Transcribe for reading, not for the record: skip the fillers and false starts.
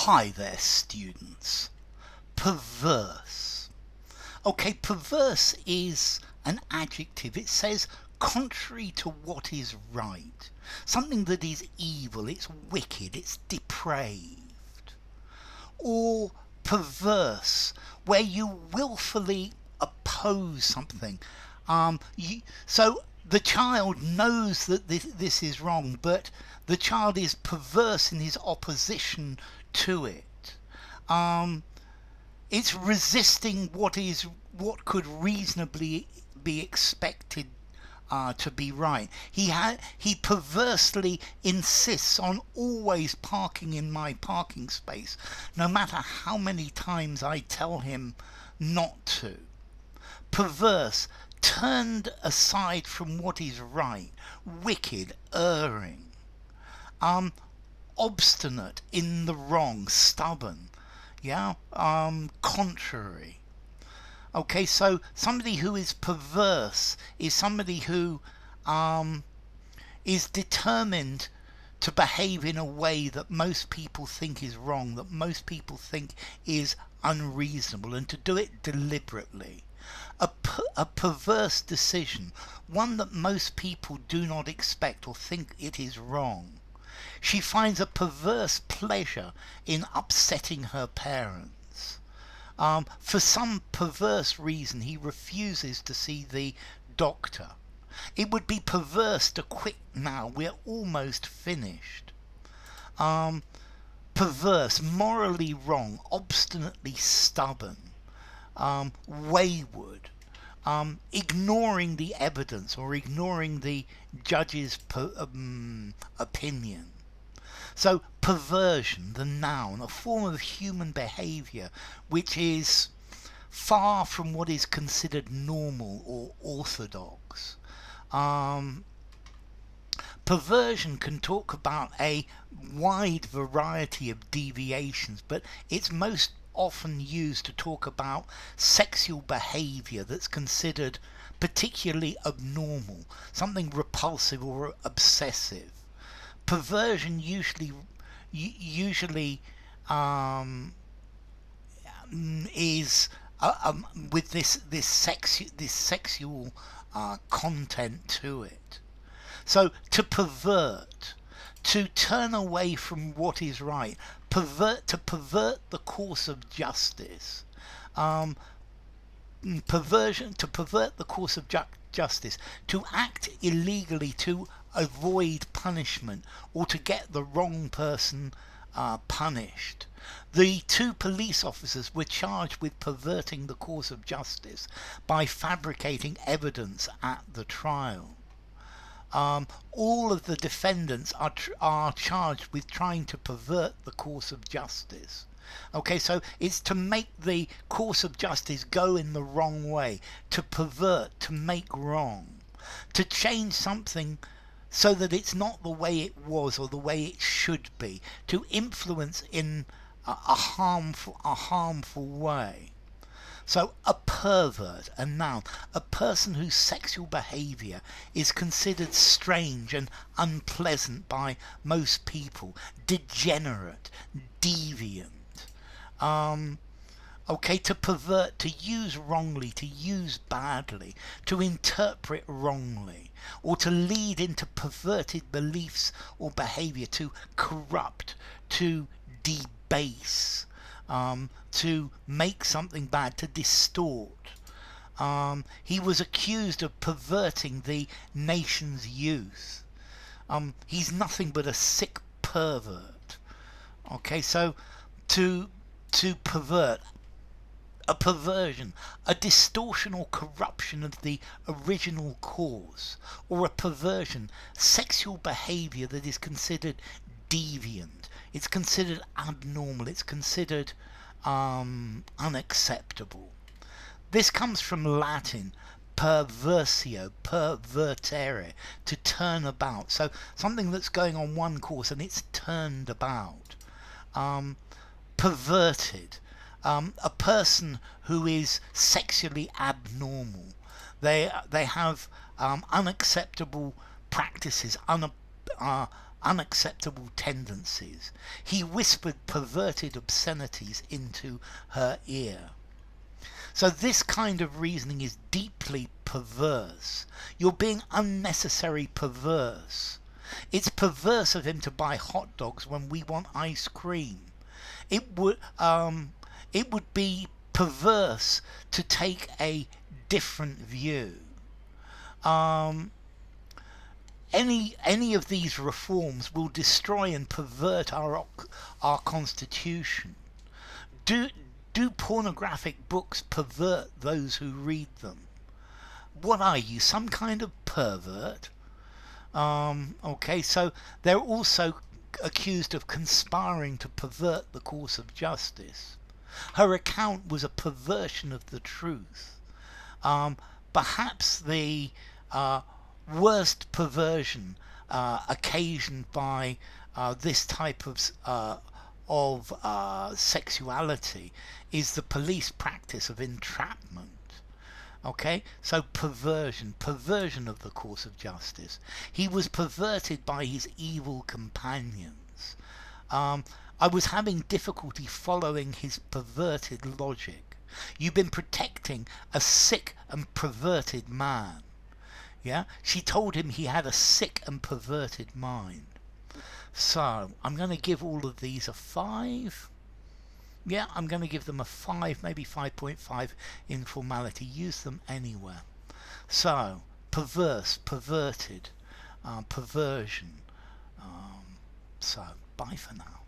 Hi there, students. Perverse. Okay, perverse is an adjective. It says contrary to what is right. Something that is evil, it's wicked, it's depraved. Or perverse, where you willfully oppose something. So the child knows that this is wrong, but the child is perverse in his opposition to it. It's resisting what could reasonably be expected to be right. He perversely insists on always parking in my parking space, no matter how many times I tell him not to. Perverse, turned aside from what is right, wicked, erring, obstinate in the wrong, stubborn, contrary. Okay, so somebody who is perverse is somebody who is determined to behave in a way that most people think is wrong, that most people think is unreasonable, and to do it deliberately. A perverse decision, one that most people do not expect or think it is wrong. She finds a perverse pleasure in upsetting her parents. For some perverse reason, he refuses to see the doctor. It would be perverse to quit now. We're almost finished. Perverse, morally wrong, obstinately stubborn, wayward, ignoring the evidence or ignoring the judge's opinion. So perversion, the noun, a form of human behaviour which is far from what is considered normal or orthodox. Perversion can talk about a wide variety of deviations, but it's most often used to talk about sexual behaviour that's considered particularly abnormal, something repulsive or obsessive. Perversion usually is with this sexual content to it. So to pervert, to turn away from what is right, to pervert the course of justice, to pervert the course of justice, to act illegally to avoid punishment or to get the wrong person punished. The two police officers were charged with perverting the course of justice by fabricating evidence at the trial. All of the defendants are charged with trying to pervert the course of justice. Okay, so it's to make the course of justice go in the wrong way, to pervert, to make wrong, to change something so that it's not the way it was or the way it should be, to influence in a harmful way. So a pervert, a noun, a person whose sexual behaviour is considered strange and unpleasant by most people, degenerate, deviant. To pervert, to use wrongly, to use badly, to interpret wrongly, or to lead into perverted beliefs or behaviour, to corrupt, to debase, to make something bad, to distort. He was accused of perverting the nation's youth. He's nothing but a sick pervert. Okay, so to pervert, a perversion, a distortion or corruption of the original cause, or a perversion, sexual behaviour that is considered deviant, it's considered abnormal, it's considered unacceptable. This comes from Latin perversio, pervertere, to turn about. So something that's going on one course and it's turned about. Perverted, a person who is sexually abnormal. They have unacceptable practices, unacceptable tendencies. He whispered perverted obscenities into her ear. So this kind of reasoning is deeply perverse. You're being unnecessarily perverse. It's perverse of him to buy hot dogs when we want ice cream. It would be perverse to take a different view. Any of these reforms will destroy and pervert our constitution. Do pornographic books pervert those who read them? What are you, some kind of pervert? Okay, so they're also accused of conspiring to pervert the course of justice. Her account was a perversion of the truth. Perhaps the worst perversion occasioned by this type of sexuality is the police practice of entrapment. Okay, so perversion of the course of justice. He was perverted by his evil companions. I was having difficulty following his perverted logic. You've been protecting a sick and perverted man. Yeah, she told him he had a sick and perverted mind. So I'm going to give all of these a 5. Yeah, I'm going to give them a 5, maybe 5.5 in formality. Use them anywhere. So, perverse, perverted, perversion. So, bye for now.